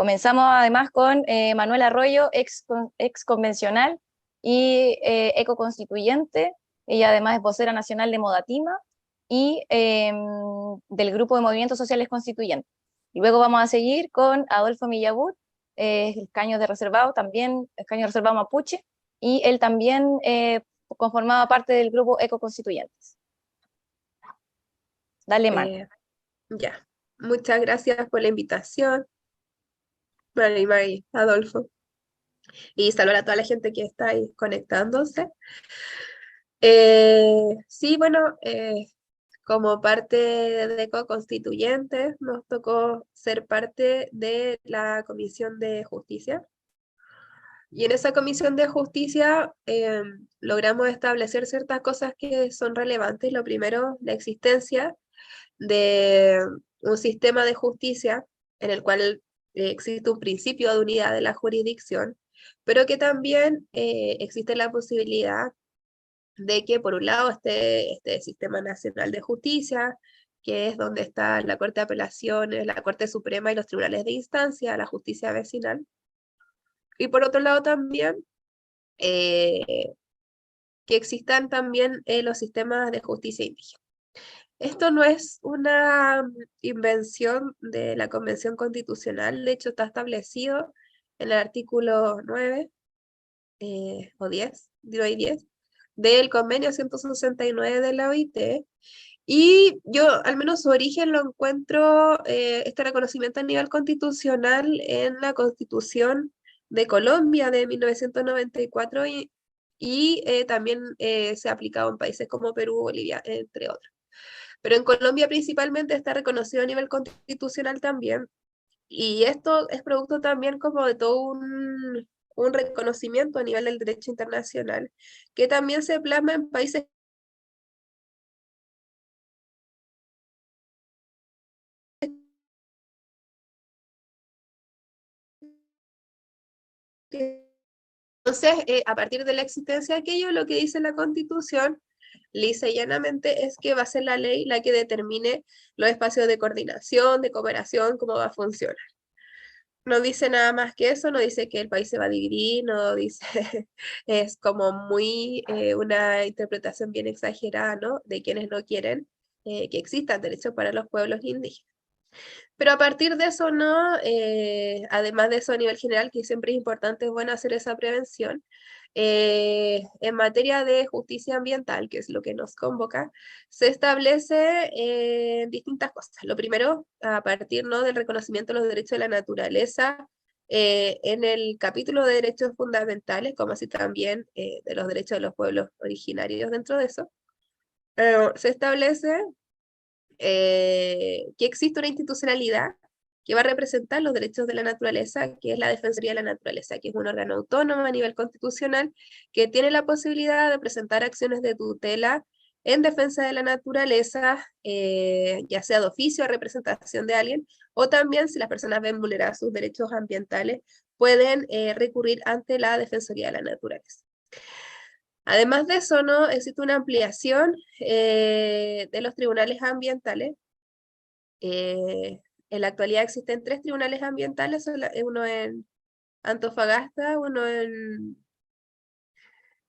Comenzamos además con Manuel Arroyo, ex convencional y ecoconstituyente. Ella además es vocera nacional de Modatima y del Grupo de Movimientos Sociales Constituyentes. Y luego vamos a seguir con Adolfo Millabur, escaño de reservado, también escaño de reservado mapuche, y él también conformaba parte del Grupo Ecoconstituyentes. Dale, man. Ya, muchas gracias por la invitación, Mari, Adolfo, y saludar a toda la gente que está ahí conectándose. Sí, bueno, como parte de Ecoconstituyentes nos tocó ser parte de la Comisión de Justicia. Y en esa Comisión de Justicia logramos establecer ciertas cosas que son relevantes. Lo primero, la existencia de un sistema de justicia en el cual existe un principio de unidad de la jurisdicción, pero que también existe la posibilidad de que por un lado esté este Sistema Nacional de Justicia, que es donde está la Corte de Apelaciones, la Corte Suprema y los tribunales de instancia, la justicia vecinal, y por otro lado también que existan también los sistemas de justicia indígena. Esto no es una invención de la Convención Constitucional, de hecho está establecido en el artículo 9 o 10, digo ahí 10, del convenio 169 de la OIT, y yo al menos su origen lo encuentro, este reconocimiento a nivel constitucional en la Constitución de Colombia de 1994 y también se ha aplicado en países como Perú, Bolivia, entre otros. Pero en Colombia principalmente está reconocido a nivel constitucional también, y esto es producto también como de todo un reconocimiento a nivel del derecho internacional, que también se plasma en países que... Entonces, a partir de la existencia de aquello, lo que dice la Constitución, lisa y llanamente, es que va a ser la ley la que determine los espacios de coordinación, de cooperación, cómo va a funcionar. No dice nada más que eso, no dice que el país se va a dividir, no dice, es como muy una interpretación bien exagerada, ¿no? De quienes no quieren que existan derechos para los pueblos indígenas. Pero a partir de eso, ¿no? Además de eso a nivel general, que siempre es importante, es bueno hacer esa prevención. En materia de justicia ambiental, que es lo que nos convoca, se establece distintas cosas. Lo primero, a partir, ¿no?, del reconocimiento de los derechos de la naturaleza, en el capítulo de derechos fundamentales, como así también de los derechos de los pueblos originarios dentro de eso, se establece que existe una institucionalidad que va a representar los derechos de la naturaleza, que es la Defensoría de la Naturaleza, que es un órgano autónomo a nivel constitucional que tiene la posibilidad de presentar acciones de tutela en defensa de la naturaleza, ya sea de oficio o representación de alguien, o también si las personas ven vulnerados sus derechos ambientales, pueden recurrir ante la Defensoría de la Naturaleza. Además de eso, ¿no?, existe una ampliación de los tribunales ambientales. En la actualidad existen 3 tribunales ambientales, uno en Antofagasta, uno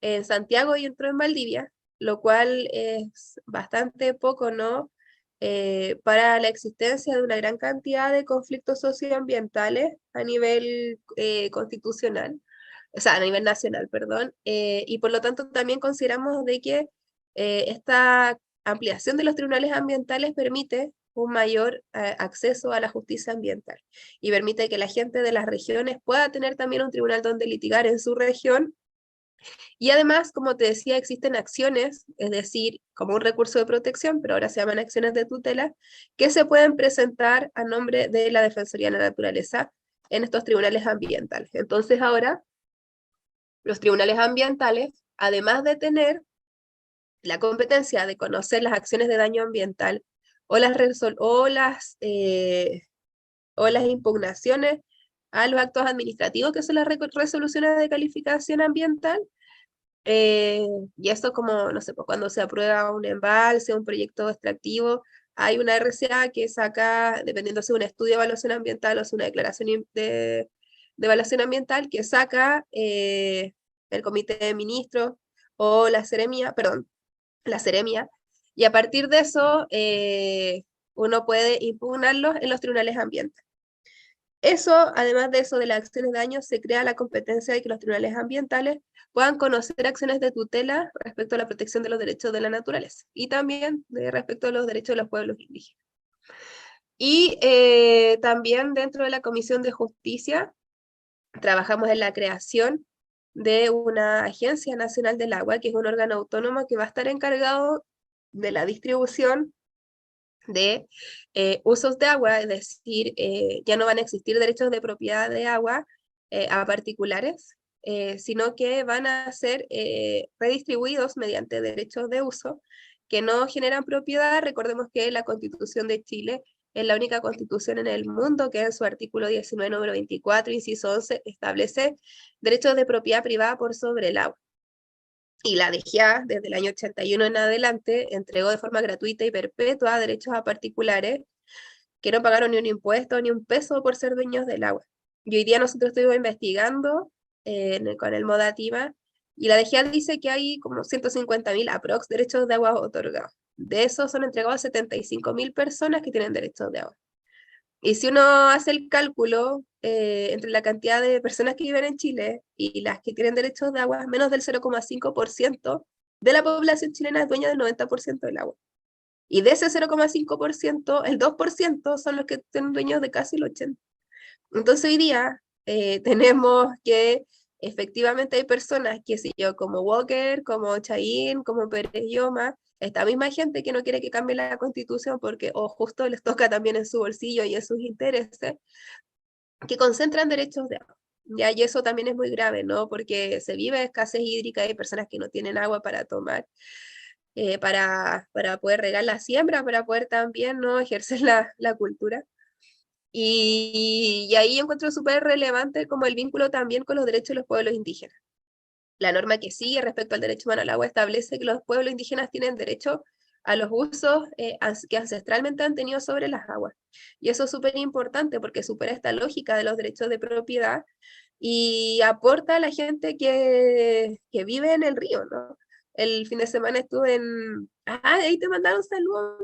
en Santiago y otro en Valdivia, lo cual es bastante poco, ¿no?, para la existencia de una gran cantidad de conflictos socioambientales a nivel constitucional, o sea, a nivel nacional, perdón, y por lo tanto también consideramos de que esta ampliación de los tribunales ambientales permite un mayor acceso a la justicia ambiental y permite que la gente de las regiones pueda tener también un tribunal donde litigar en su región. Y además, como te decía, existen acciones, es decir, como un recurso de protección, pero ahora se llaman acciones de tutela, que se pueden presentar a nombre de la Defensoría de la Naturaleza en estos tribunales ambientales. Entonces ahora, los tribunales ambientales, además de tener la competencia de conocer las acciones de daño ambiental o las impugnaciones a los actos administrativos, que son las resoluciones de calificación ambiental, y esto como, no sé, pues cuando se aprueba un embalse, un proyecto extractivo, hay una RCA que saca, dependiendo si es un estudio de evaluación ambiental o si es una declaración de evaluación ambiental, que saca el Comité de Ministros o la Seremia, perdón, la Seremia, y a partir de eso uno puede impugnarlos en los tribunales ambientales. Eso, además de eso, de las acciones de daño, se crea la competencia de que los tribunales ambientales puedan conocer acciones de tutela respecto a la protección de los derechos de la naturaleza y también respecto a los derechos de los pueblos indígenas. Y también dentro de la Comisión de Justicia trabajamos en la creación de una Agencia Nacional del Agua, que es un órgano autónomo que va a estar encargado de la distribución de usos de agua, es decir, ya no van a existir derechos de propiedad de agua a particulares, sino que van a ser redistribuidos mediante derechos de uso que no generan propiedad. Recordemos que la Constitución de Chile es la única constitución en el mundo que en su artículo 19, número 24, inciso 11, establece derechos de propiedad privada por sobre el agua. Y la DGA, desde el año 81 en adelante, entregó de forma gratuita y perpetua derechos a particulares que no pagaron ni un impuesto ni un peso por ser dueños del agua. Y hoy día nosotros estuvimos investigando con el Modatima, y la DGA dice que hay como 150.000 aprox derechos de agua otorgados. De esos son entregados a 75.000 personas que tienen derechos de agua. Y si uno hace el cálculo entre la cantidad de personas que viven en Chile y las que tienen derechos de agua, menos del 0,5% de la población chilena es dueña del 90% del agua. Y de ese 0,5%, el 2% son los que son dueños de casi el 80%. Entonces hoy día tenemos que efectivamente hay personas, que sé yo, como Walker, como Chaín, como Pérez Lloma, esta misma gente que no quiere que cambie la Constitución porque o justo les toca también en su bolsillo y en sus intereses, que concentran derechos de agua. Ya, y eso también es muy grave, ¿no? Porque se vive escasez hídrica y hay personas que no tienen agua para tomar, para poder regar la siembra, para poder también, ¿no?, ejercer la cultura. Y ahí encuentro súper relevante como el vínculo también con los derechos de los pueblos indígenas. La norma que sigue respecto al derecho humano al agua establece que los pueblos indígenas tienen derecho a los usos que ancestralmente han tenido sobre las aguas. Y eso es súper importante porque supera esta lógica de los derechos de propiedad y aporta a la gente que vive en el río, ¿no? El fin de semana estuve ahí te mandaron saludos,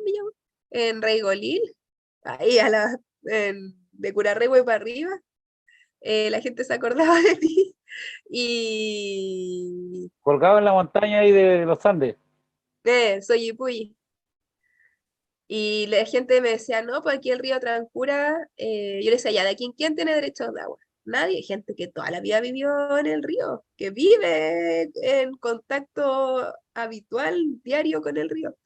en Reigolil, ahí de Curarrehue para arriba, la gente se acordaba de ti. Y Colgado en la montaña ahí de los Andes. soy Ipuy. Y la gente me decía, no, pues aquí el río Trancura, yo le decía, ya, ¿de quién tiene derechos de agua? Nadie, gente que toda la vida vivió en el río, que vive en contacto habitual, diario con el río.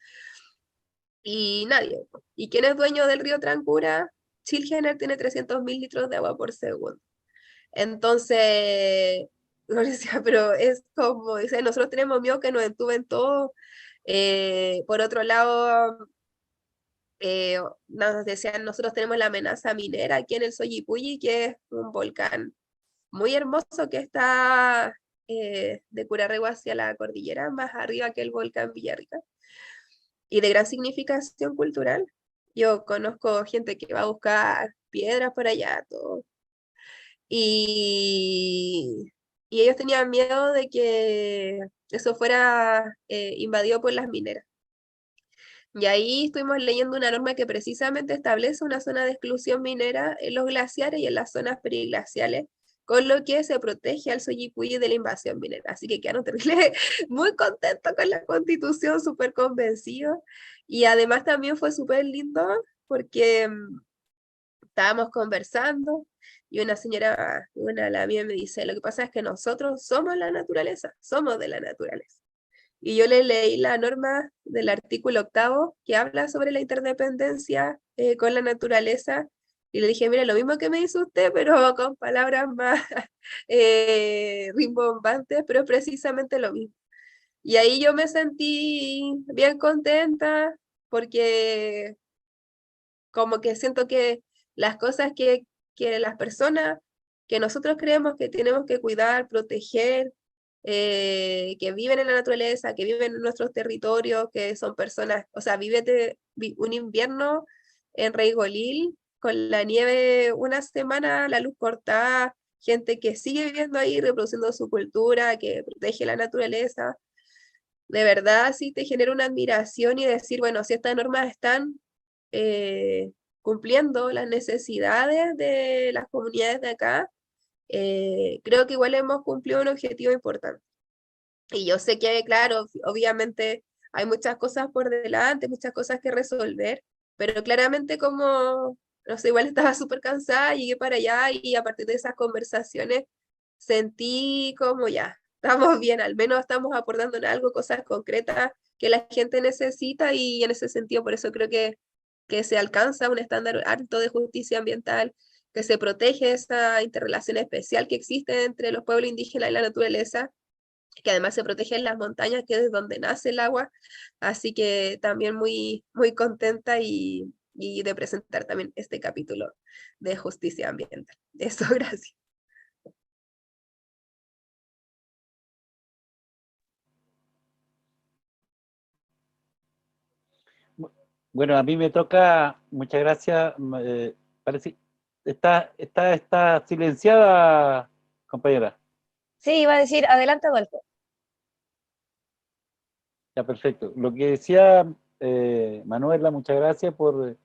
Y nadie. ¿Y quién es dueño del río Trancura? Chilgener tiene 300.000 litros de agua por segundo. Entonces, no decía, pero es como, dice, nosotros tenemos miedo que nos entuben todo. Por otro lado, nos decían, nosotros tenemos la amenaza minera aquí en el Soyipuyi, que es un volcán muy hermoso que está de Curarrehue hacia la cordillera, más arriba que el volcán Villarrica, y de gran significación cultural. Yo conozco gente que va a buscar piedras por allá, todo. Y, y ellos tenían miedo de que eso fuera invadido por las mineras. Y ahí estuvimos leyendo una norma que precisamente establece una zona de exclusión minera en los glaciares y en las zonas periglaciales, con lo que se protege al Soyipuyi de la invasión minera. Así que quedaron terrible, muy contentos con la constitución, súper convencidos. Y además también fue súper lindo porque estábamos conversando y una señora, la mía me dice, lo que pasa es que nosotros somos la naturaleza, somos de la naturaleza. Y yo le leí la norma del artículo 8 que habla sobre la interdependencia con la naturaleza, y le dije, mira, lo mismo que me dice usted, pero con palabras más rimbombantes, pero es precisamente lo mismo. Y ahí yo me sentí bien contenta porque como que siento que las cosas que las personas que nosotros creemos que tenemos que cuidar, proteger, que viven en la naturaleza, que viven en nuestros territorios, que son personas, o sea, un invierno en Reigolil con la nieve una semana, la luz cortada, gente que sigue viviendo ahí, reproduciendo su cultura, que protege la naturaleza. De verdad, sí te genera una admiración y decir, bueno, si estas normas están cumpliendo las necesidades de las comunidades de acá, creo que igual hemos cumplido un objetivo importante. Y yo sé que, claro, obviamente hay muchas cosas por delante, muchas cosas que resolver, pero claramente como, no sé, igual estaba súper cansada, llegué para allá y a partir de esas conversaciones sentí como ya, estamos bien, al menos estamos aportando en algo, cosas concretas que la gente necesita y en ese sentido por eso creo que se alcanza un estándar alto de justicia ambiental, que se protege esa interrelación especial que existe entre los pueblos indígenas y la naturaleza, que además se protege en las montañas, que es donde nace el agua, así que también muy, muy contenta y de presentar también este capítulo de justicia ambiental. Eso, gracias. Bueno, a mí me toca, muchas gracias. Parece, está silenciada, compañera. Sí, iba a decir, adelante, Adolfo. Ya, perfecto. Lo que decía Manuela, muchas gracias por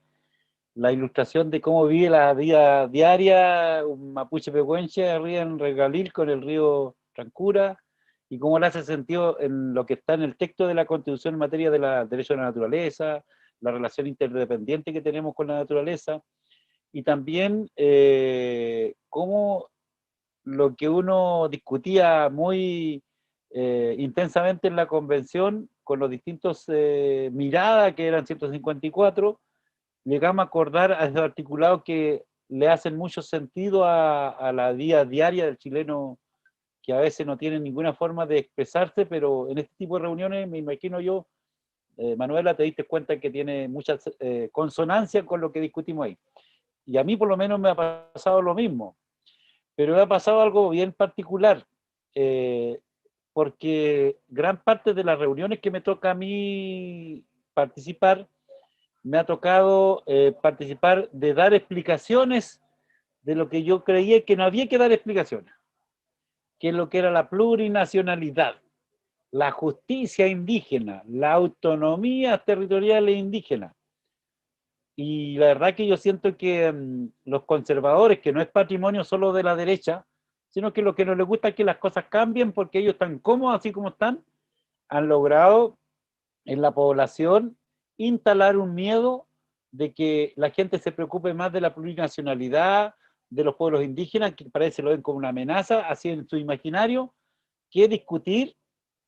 la ilustración de cómo vive la vida diaria un mapuche pehuenche arriba en Regalil con el río Rancura y cómo le hace sentido en lo que está en el texto de la Constitución en materia de los derechos de la naturaleza, la relación interdependiente que tenemos con la naturaleza y también cómo lo que uno discutía muy intensamente en la convención con los distintos miradas que eran 154, llegamos a acordar a esos articulados que le hacen mucho sentido a la vida diaria del chileno que a veces no tiene ninguna forma de expresarse, pero en este tipo de reuniones me imagino yo, Manuela, te diste cuenta que tiene mucha consonancia con lo que discutimos ahí. Y a mí por lo menos me ha pasado lo mismo, pero me ha pasado algo bien particular, eh, porque gran parte de las reuniones que me toca a mí participar, me ha tocado participar de dar explicaciones de lo que yo creía que no había que dar explicaciones, que es lo que era la plurinacionalidad, la justicia indígena, la autonomía territorial e indígena. Y la verdad que yo siento que los conservadores, que no es patrimonio solo de la derecha, sino que lo que no les gusta es que las cosas cambien porque ellos están cómodos así como están, han logrado en la población instalar un miedo de que la gente se preocupe más de la plurinacionalidad, de los pueblos indígenas, que parece lo ven como una amenaza, así en su imaginario, que discutir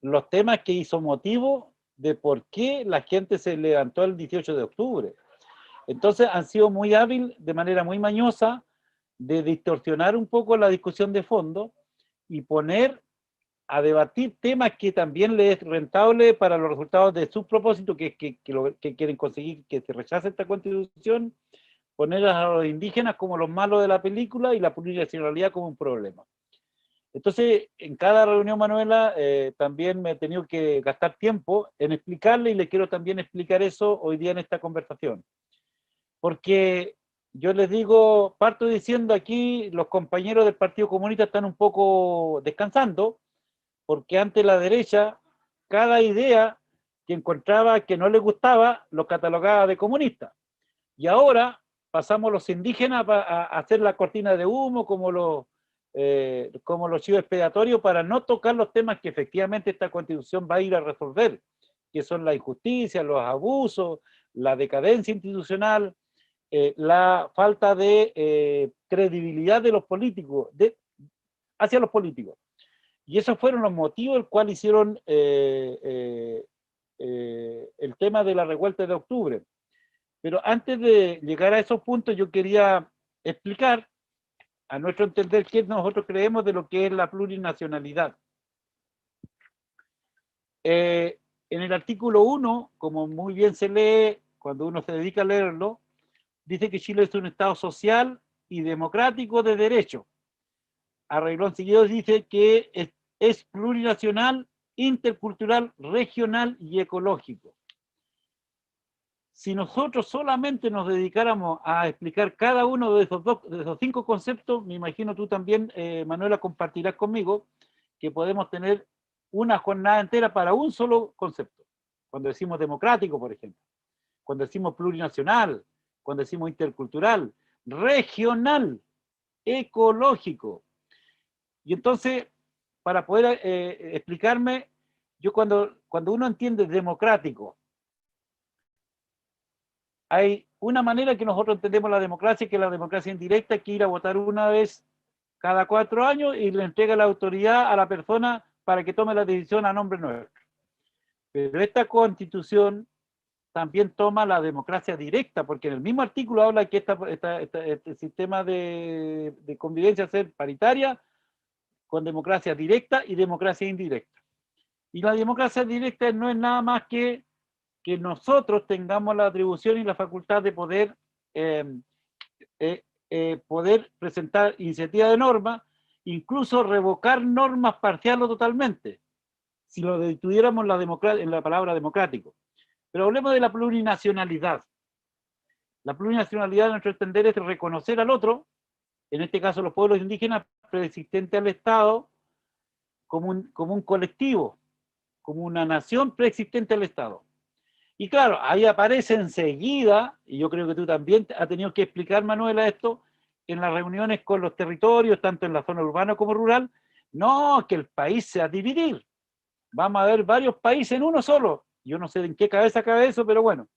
los temas que hizo motivo de por qué la gente se levantó el 18 de octubre. Entonces han sido muy hábiles, de manera muy mañosa, de distorsionar un poco la discusión de fondo y poner a debatir temas que también les es rentable para los resultados de sus propósitos, que quieren conseguir que se rechace esta constitución, poner a los indígenas como los malos de la película y la plurinacionalidad como un problema. Entonces, en cada reunión, Manuela, también me he tenido que gastar tiempo en explicarle y le quiero también explicar eso hoy día en esta conversación. Porque yo les digo, parto diciendo aquí, los compañeros del Partido Comunista están un poco descansando, porque ante la derecha, cada idea que encontraba que no les gustaba, lo catalogaba de comunista. Y ahora pasamos los indígenas a hacer la cortina de humo como los chivos expiatorios para no tocar los temas que efectivamente esta constitución va a ir a resolver, que son la injusticia, los abusos, la decadencia institucional, la falta de credibilidad de los políticos, hacia los políticos. Y esos fueron los motivos el cual hicieron el tema de la revuelta de octubre. Pero antes de llegar a esos puntos, yo quería explicar, a nuestro entender, qué nosotros creemos de lo que es la plurinacionalidad. En el artículo 1, como muy bien se lee cuando uno se dedica a leerlo, dice que Chile es un Estado social y democrático de derecho. A renglón seguido dice que es plurinacional, intercultural, regional y ecológico. Si nosotros solamente nos dedicáramos a explicar cada uno de esos 5 conceptos, me imagino tú también, Manuela, compartirás conmigo que podemos tener una jornada entera para un solo concepto. Cuando decimos democrático, por ejemplo, cuando decimos plurinacional, cuando decimos intercultural, regional, ecológico. Y entonces, para poder explicarme, yo cuando uno entiende democrático, hay una manera que nosotros entendemos la democracia, que es la democracia indirecta, que ir a votar una vez cada 4 años y le entrega la autoridad a la persona para que tome la decisión a nombre nuestro. Pero esta constitución también toma la democracia directa, porque en el mismo artículo habla que este sistema de convivencia ser paritaria, con democracia directa y democracia indirecta. Y la democracia directa no es nada más que nosotros tengamos la atribución y la facultad de poder, poder presentar iniciativa de norma, incluso revocar normas parcial o totalmente, si lo detuviéramos en la palabra democrático. Pero hablemos de la plurinacionalidad. La plurinacionalidad, a nuestro entender, es reconocer al otro, en este caso los pueblos indígenas, preexistente al Estado, como un colectivo, como una nación preexistente al Estado. Y claro, ahí aparece enseguida, y yo creo que tú también has tenido que explicar, Manuela, esto, en las reuniones con los territorios, tanto en la zona urbana como rural, no, que el país se va a dividir. Vamos a ver varios países en uno solo. Yo no sé en qué cabeza cabe eso, pero bueno.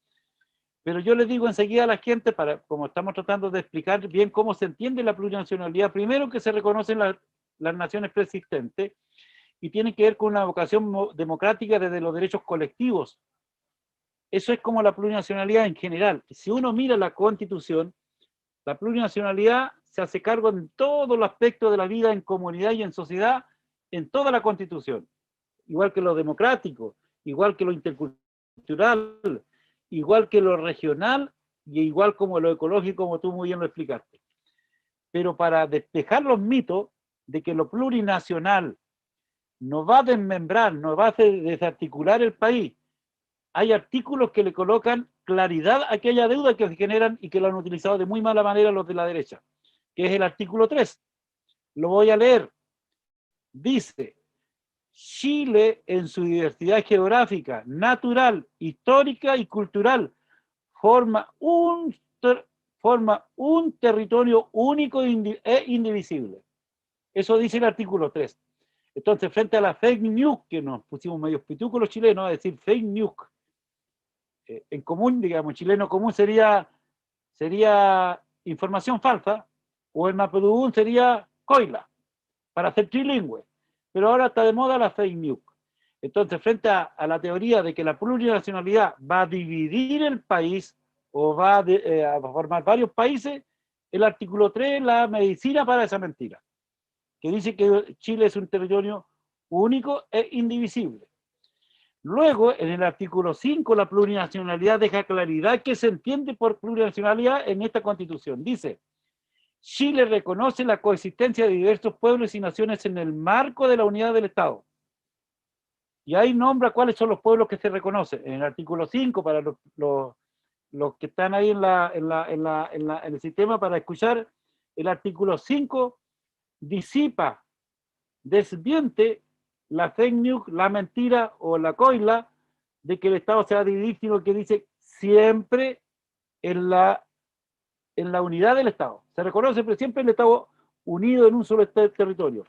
Pero yo les digo enseguida a la gente, como estamos tratando de explicar bien cómo se entiende la plurinacionalidad, primero que se reconocen las naciones preexistentes y tiene que ver con una vocación democrática desde los derechos colectivos. Eso es como la plurinacionalidad en general. Si uno mira la Constitución, la plurinacionalidad se hace cargo en todos los aspectos de la vida en comunidad y en sociedad, en toda la Constitución. Igual que lo democrático, igual que lo intercultural, igual que lo regional y igual como lo ecológico, como tú muy bien lo explicaste. Pero para despejar los mitos de que lo plurinacional nos va a desmembrar, nos va a hacer desarticular el país, hay artículos que le colocan claridad a aquella deuda que se generan y que lo han utilizado de muy mala manera los de la derecha, que es el artículo 3. Lo voy a leer. Dice: Chile, en su diversidad geográfica, natural, histórica y cultural, forma un territorio único e indivisible. Eso dice el artículo 3. Entonces, frente a la fake news, que nos pusimos medios pitúculos chilenos a decir fake news, en común, digamos, chileno común sería información falsa, o en mapudungún sería coila, para ser trilingüe. Pero ahora está de moda la fake news. Entonces, frente a la teoría de que la plurinacionalidad va a dividir el país o va a formar varios países, el artículo 3 es la medicina para esa mentira, que dice que Chile es un territorio único e indivisible. Luego, en el artículo 5, la plurinacionalidad deja claridad que se entiende por plurinacionalidad en esta Constitución. Dice: Chile reconoce la coexistencia de diversos pueblos y naciones en el marco de la unidad del Estado. Y ahí nombra cuáles son los pueblos que se reconocen. En el artículo 5, para los que están ahí en el sistema para escuchar, el artículo 5 disipa, desmiente la fake news, la mentira o la coila de que el Estado se va a dividir, sino que dice siempre en la unidad del Estado. Se reconoce siempre el Estado unido en un solo territorio.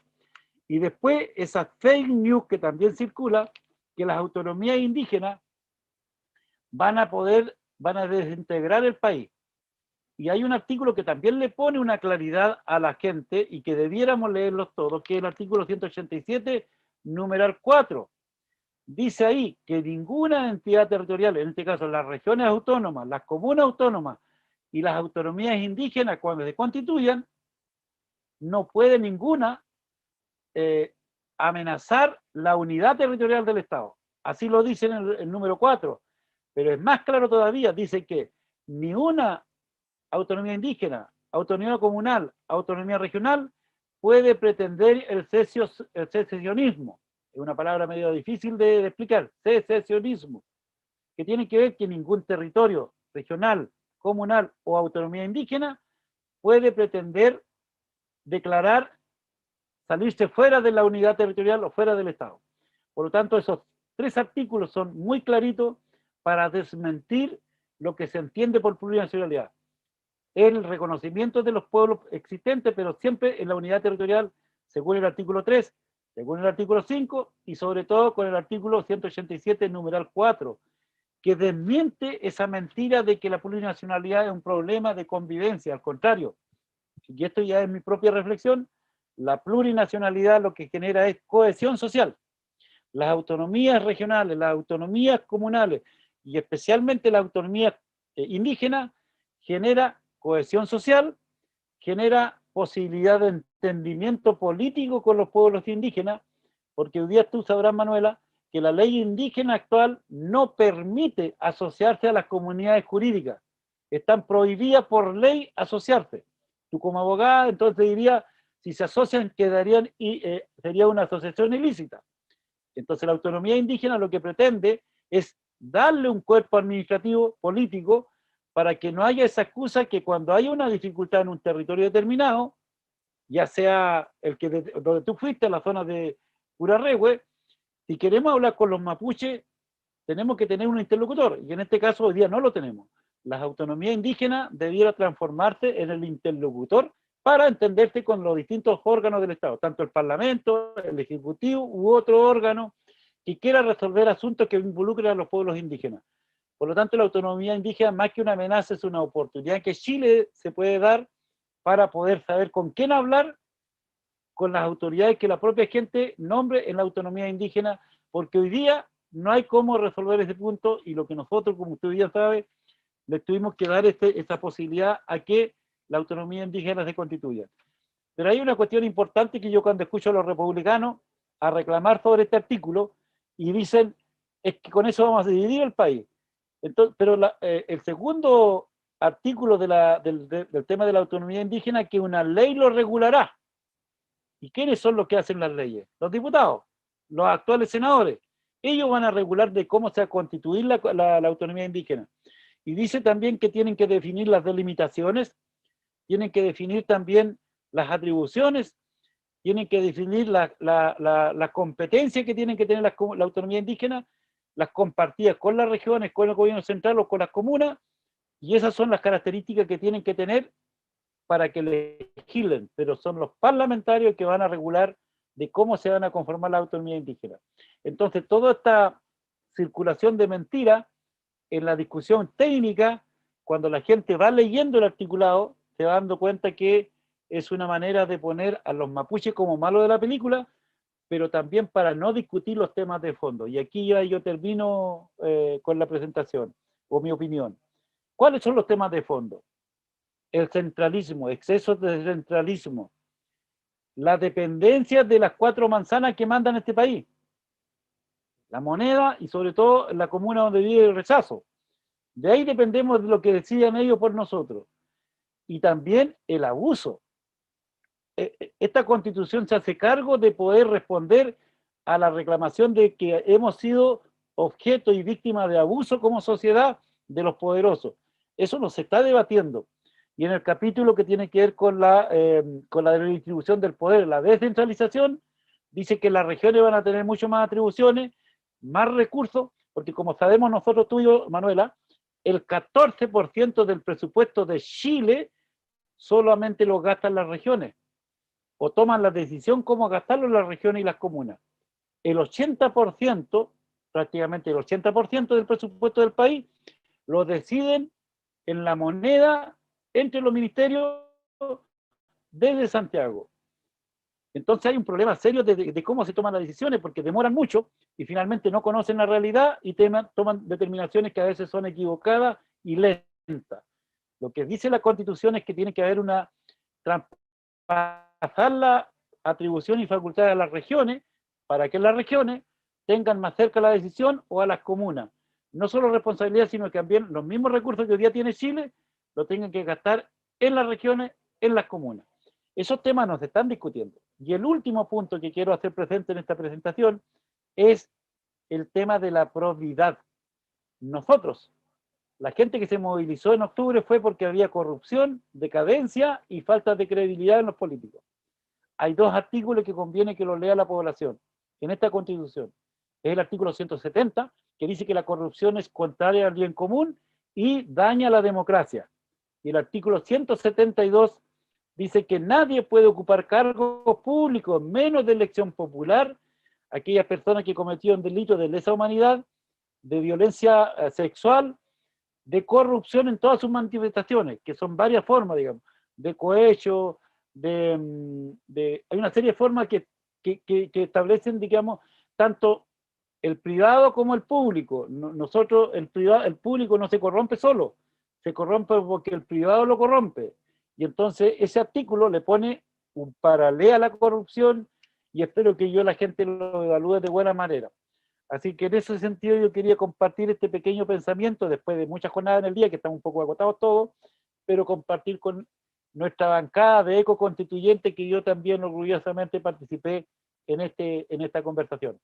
Y después esa fake news que también circula, que las autonomías indígenas van a desintegrar el país. Y hay un artículo que también le pone una claridad a la gente y que debiéramos leerlos todos, que es el artículo 187, numeral 4. Dice ahí que ninguna entidad territorial, en este caso las regiones autónomas, las comunas autónomas y las autonomías indígenas, cuando se constituyan, no puede ninguna amenazar la unidad territorial del Estado. Así lo dice en el número 4. Pero es más claro todavía, dice que ni una autonomía indígena, autonomía comunal, autonomía regional, puede pretender el secesionismo. Es una palabra medio difícil de explicar, secesionismo, que tiene que ver que ningún territorio regional, comunal o autonomía indígena puede pretender declarar salirse fuera de la unidad territorial o fuera del Estado. Por lo tanto, esos 3 artículos son muy claritos para desmentir lo que se entiende por plurinacionalidad. El reconocimiento de los pueblos existentes, pero siempre en la unidad territorial, según el artículo 3, según el artículo 5 y sobre todo con el artículo 187, numeral 4, que desmiente esa mentira de que la plurinacionalidad es un problema de convivencia. Al contrario, y esto ya es mi propia reflexión, la plurinacionalidad lo que genera es cohesión social. Las autonomías regionales, las autonomías comunales y especialmente la autonomía indígena genera cohesión social, genera posibilidad de entendimiento político con los pueblos indígenas, porque hoy día tú sabrás, Manuela, que la ley indígena actual no permite asociarse a las comunidades jurídicas. Están prohibidas por ley asociarse. Tú como abogada, entonces diría, si se asocian, quedarían y sería una asociación ilícita. Entonces la autonomía indígena lo que pretende es darle un cuerpo administrativo, político, para que no haya esa excusa que cuando haya una dificultad en un territorio determinado, ya sea el que donde tú fuiste, la zona de Curarrehue, si queremos hablar con los mapuches, tenemos que tener un interlocutor, y en este caso hoy día no lo tenemos. Las autonomías indígenas debieran transformarse en el interlocutor para entenderse con los distintos órganos del Estado, tanto el Parlamento, el Ejecutivo u otro órgano que quiera resolver asuntos que involucren a los pueblos indígenas. Por lo tanto, la autonomía indígena, más que una amenaza, es una oportunidad que Chile se puede dar para poder saber con quién hablar, con las autoridades que la propia gente nombre en la autonomía indígena, porque hoy día no hay cómo resolver ese punto, y lo que nosotros, como usted ya sabe, le tuvimos que dar esta posibilidad a que la autonomía indígena se constituya. Pero hay una cuestión importante que yo cuando escucho a los republicanos a reclamar sobre este artículo y dicen, es que con eso vamos a dividir el país. Entonces, pero el segundo artículo del tema de la autonomía indígena, que una ley lo regulará. ¿Y quiénes son los que hacen las leyes? Los diputados, los actuales senadores. Ellos van a regular de cómo se va a constituir la autonomía indígena. Y dice también que tienen que definir las delimitaciones, tienen que definir también las atribuciones, tienen que definir la competencia que tienen que tener la autonomía indígena, las compartidas con las regiones, con el gobierno central o con las comunas, y esas son las características que tienen que tener para que legislen, pero son los parlamentarios que van a regular de cómo se van a conformar la autonomía indígena. Entonces, toda esta circulación de mentiras en la discusión técnica, cuando la gente va leyendo el articulado, se va dando cuenta que es una manera de poner a los mapuches como malos de la película, pero también para no discutir los temas de fondo. Y aquí ya yo termino con la presentación, o mi opinión. ¿Cuáles son los temas de fondo? El centralismo, excesos de centralismo, la dependencia de las 4 manzanas que mandan este país, la moneda y sobre todo la comuna donde vive el rechazo. De ahí dependemos de lo que decidan ellos por nosotros. Y también el abuso. Esta constitución se hace cargo de poder responder a la reclamación de que hemos sido objeto y víctima de abuso como sociedad de los poderosos. Eso no se está debatiendo. Y en el capítulo que tiene que ver con la redistribución del poder, la descentralización, dice que las regiones van a tener mucho más atribuciones, más recursos, porque como sabemos nosotros, tú y yo, Manuela, el 14% del presupuesto de Chile solamente lo gastan las regiones, o toman la decisión cómo gastarlo en las regiones y las comunas. El 80%, prácticamente el 80% del presupuesto del país, lo deciden en la moneda entre los ministerios desde Santiago. Entonces hay un problema serio de cómo se toman las decisiones, porque demoran mucho y finalmente no conocen la realidad y toman determinaciones que a veces son equivocadas y lentas. Lo que dice la Constitución es que tiene que haber una traspasar la atribución y facultad a las regiones para que las regiones tengan más cerca la decisión, o a las comunas. No solo responsabilidad, sino que también los mismos recursos que hoy día tiene Chile lo tengan que gastar en las regiones, en las comunas. Esos temas no se están discutiendo. Y el último punto que quiero hacer presente en esta presentación es el tema de la probidad. Nosotros, la gente que se movilizó en octubre fue porque había corrupción, decadencia y falta de credibilidad en los políticos. Hay dos artículos que conviene que los lea la población en esta Constitución. Es el artículo 170, que dice que la corrupción es contraria al bien común y daña la democracia. Y el artículo 172 dice que nadie puede ocupar cargos públicos, menos de elección popular, aquellas personas que cometieron delitos de lesa humanidad, de violencia sexual, de corrupción en todas sus manifestaciones, que son varias formas, digamos, de cohecho, hay una serie de formas que establecen, digamos, tanto el privado como el público. Nosotros, el público no se corrompe solo, se corrompe porque el privado lo corrompe. Y entonces ese artículo le pone un paralelo a la corrupción y espero que la gente lo evalúe de buena manera. Así que en ese sentido yo quería compartir este pequeño pensamiento después de muchas jornadas en el día, que estamos un poco agotados todos, pero compartir con nuestra bancada de Eco Constituyente, que yo también orgullosamente participé en esta conversación.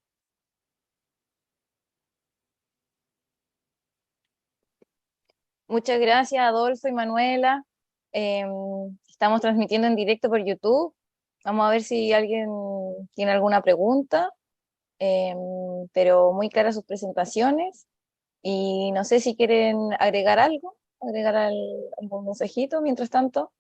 Muchas gracias, Adolfo y Manuela. Estamos transmitiendo en directo por YouTube. Vamos a ver si alguien tiene alguna pregunta, pero muy claras sus presentaciones. Y no sé si quieren agregar algo, algún mensajito mientras tanto.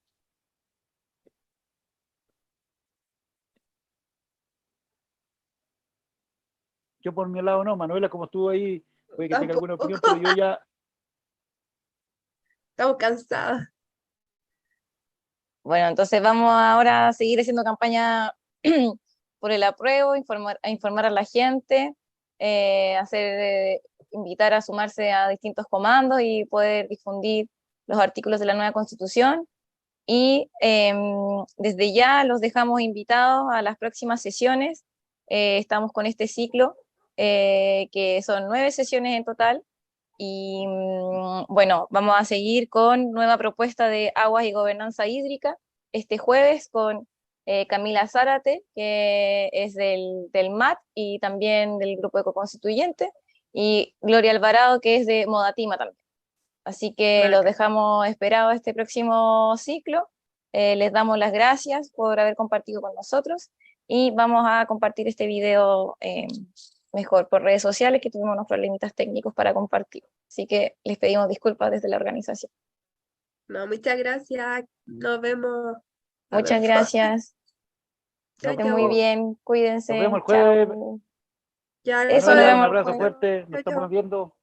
Yo por mi lado no, Manuela, como estuvo ahí, puede que tenga alguna opinión, pero yo ya... Estamos cansadas. Bueno, entonces vamos ahora a seguir haciendo campaña por el apruebo, informar a la gente, invitar a sumarse a distintos comandos y poder difundir los artículos de la nueva Constitución. Y desde ya los dejamos invitados a las próximas sesiones. Estamos con este ciclo, que son 9 sesiones en total. Y bueno, vamos a seguir con nueva propuesta de aguas y gobernanza hídrica este jueves con Camila Zárate, que es del MAT y también del Grupo Ecoconstituyente, y Gloria Alvarado, que es de Modatima también. Así que los dejamos esperados este próximo ciclo. Les damos las gracias por haber compartido con nosotros y vamos a compartir este video mejor por redes sociales, que tuvimos unos problemitas técnicos para compartir. Así que les pedimos disculpas desde la organización. No, muchas gracias. Nos vemos. Muchas gracias. Chao, Estén muy bien. Cuídense. Nos vemos el jueves. Chao. Ya, Eso, Manuela, nos un vemos el abrazo jueves. fuerte, nos estamos viendo.